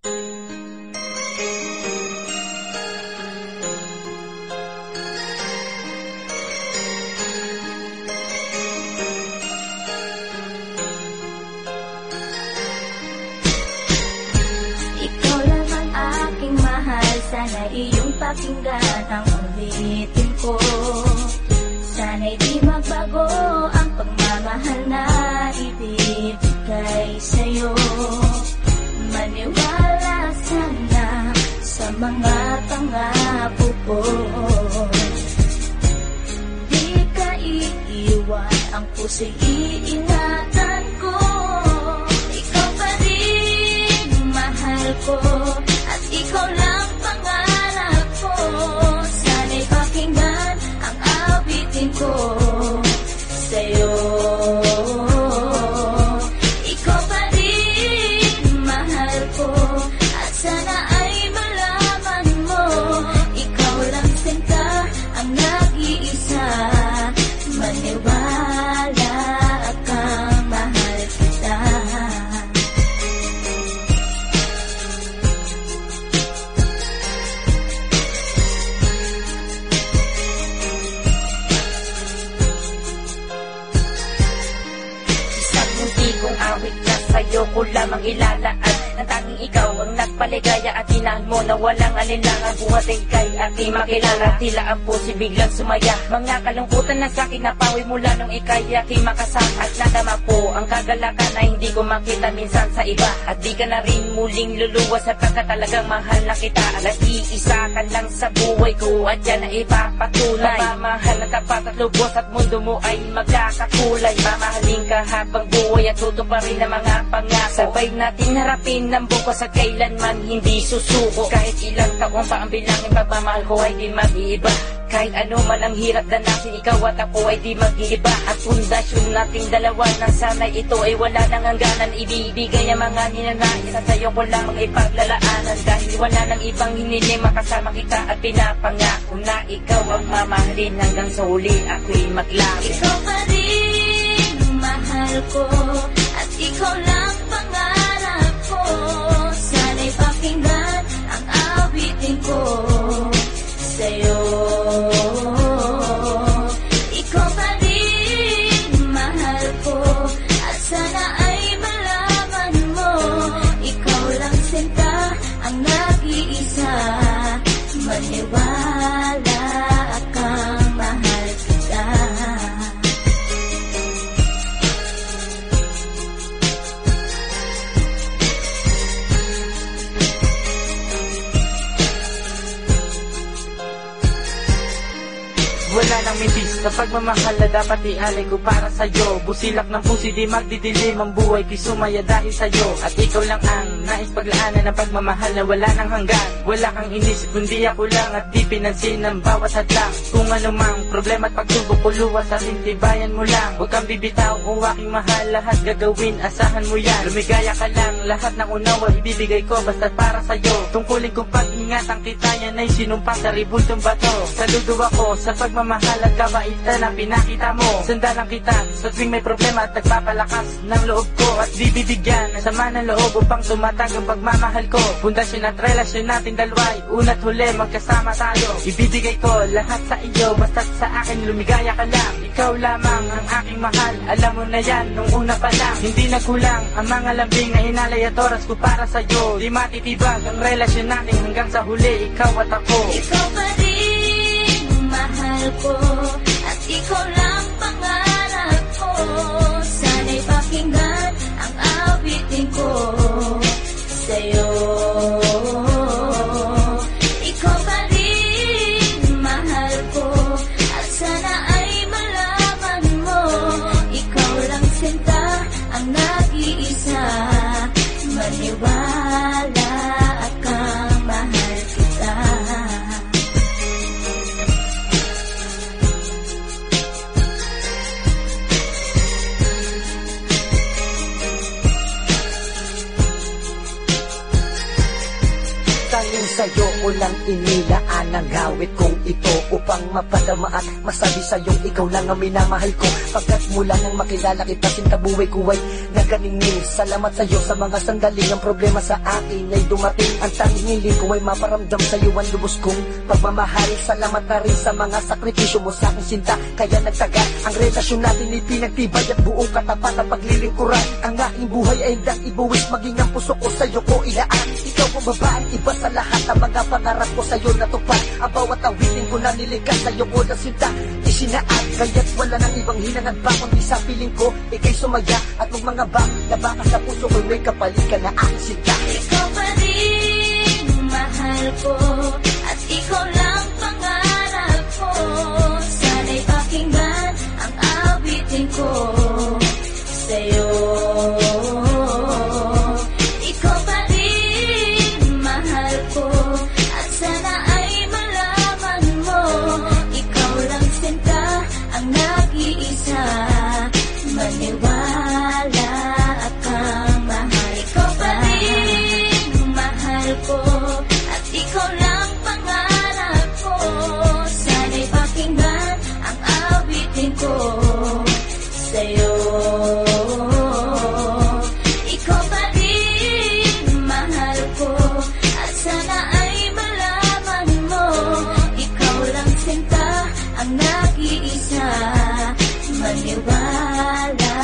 Ikaw lang ang aking mahal, sana iyong pakinggan ang ulitin ko. Sana'y di magbago ang pagmamahal na ibibigay sa'yo. Maniwala sana sa mga pangako ko. Di ka iiwan, ang puso'y iingatan ko. Ikaw pa rin mahal ko, at ikaw lang pangarap ko. Sana'y pakinggan ang awitin ko sa'yo. Ikaw pa rin mahal ko, at sana ay malaman mo, ikaw lang sinta ang nag-iisa. Maniwala kang mahal kita. Isang hindi kong awit na sa'yo ko lamang ilalaan. Ang tanging ikaw ang nagpaligaya at inahan mo na walang alinlangan. Buhat ay kay aking makilala, tila ang puso biglang sumaya. Mga kalungkutan na sa'kin napawi mula nung ikay aking makasama. At nadama po ang kagalakan na hindi ko makita minsan sa iba. At di ka na rin muling luluwas sapagkat talagang mahal na kita. At iisa ka lang sa buhay ko at yan ay ipapatunay. Mamahal na tapat at lubos at mundo mo ay magkakakulay. Mamahalin ka habang buhay at tutuparin ang mga pangako. Sabay natin harapin ng bukas at kailanman hindi susuko. Kahit ilang taon pa ang bilangin, pagmamahal ko ay di mag-iiba. Kahit ano man ang hirap danasin, ikaw at ako ay di mag-iiba. At pundasyon nating dalawa nang sana'y ito ay wala nang hangganan. Ibibigay ang mga ninanais at sa'yo ko lamang ipaglalaanan. Dahil wala nang ibang hiniling, makasama kita at pinapangako na ikaw ang mamahalin hanggang sa huli ako'y maglapit. Ikaw pa rin mahal ko, at ikaw lang pangarap ko. Sana'y pakinggan ang awitin ko sa'yo. Ikaw pa rin mahal ko, at sana ay malaman mo, ikaw lang sinta ang nag-iisa. Maniwala kang mahal kita. Wala nang mitis sa pagmamahal na dapat ialay ko para sa'yo. Busilak ng puso di magdidilim ang buhay ko'y sumaya dahil sa'yo. At ikaw lang ang nais paglaanan ng pagmamahal na wala nang hanggan. Wala kang inisip kundi ako lang at di pinansin ang bawat hadlang. Kung anumang problema at pagsubok ko luwas at intibayan mo lang. Huwag kang bibitaw o aking mahal, lahat gagawin asahan mo yan. Lumigaya ka lang, lahat ng unawa ibibigay ko basta para sa'yo. Tungkulin kong pag-ingatan kita, yan ay sinumpa sa ribultong bato. Saludo ako sa pagmamahal at kabaitan na pinakita mo. Sandalang kita sa tuwing may problema at nagpapalakas ng loob ko. At bibibigyan ng sama ng loob upang tumatag ang pagmamahal ko. Pundasyon at relasyon natin dalawa'y una't huli magkasama tayo. Ibibigay ko lahat sa iyo basta't sa akin lumigaya ka lang. Ikaw lamang ang aking mahal, alam mo na yan nung una pa lang. Hindi nagkulang ang mga lambing na inalay at oras ko para sa'yo. Di matitibag ang relasyon natin hanggang sa huli, ikaw at ako. Ikaw pa rin mahal ko, at ikaw lang pangarap ko. Sana'y pakinggan ang awitin ko sa'yo. Ikaw pa rin mahal ko, at sana ay malaman mo, ikaw lang sinta ang nag-iisa. Maniwala kang mahal kita. Tanging sa Sa'yo ko lang inilaan ang gawit kong ito upang mapadama at masabi sa'yong ikaw lang ang minamahal ko. Pagkat mula nang makilala kita, sintabuhay ko ay naganingning. Salamat sa'yo sa mga sandaling ang problema sa akin ay dumating. Ang tanging hiling ko ay maparamdam sa'yo ang lubos kong pagmamahal. Salamat na rin sa mga sakripisyo mo sa aking sinta, kaya nagtagal ang relasyon natin ay pinagtibay at buong katapat ang paglilingkuran. Ang aking buhay ay hindang ibuwis, maging ang puso ko sa'yo ko ilaan. Ikaw ang babae, iba sa lahat ang mga pangarap ko sa'yo natupad. Ang bawat awitin ko na nilikas sa'yo ko na sinta isinaan. Kaya't wala nang ibang hinangad pa kundi sa piling ko ika'y sumaya at magmangabang na baka sa puso ko may kapalit ka na aking sinta. Ikaw pa rin mahal ko at ikaw lang pangarap ko. Sana'y pakinggan ang awitin ko sa'yo. Ikaw pa rin mahal ko at sana ay malaman mo, ikaw lang sinta ang nag-iisa. Maniwala kang mahal. Ikaw pa rin mahal ko at ikaw lang pangarap ko. Sana'y pakinggan ang awitin ko sa'yo. Ikaw pa rin mahal ko at sana ay malaman mo, ikaw lang sinta ang nag-iisa. Maniwala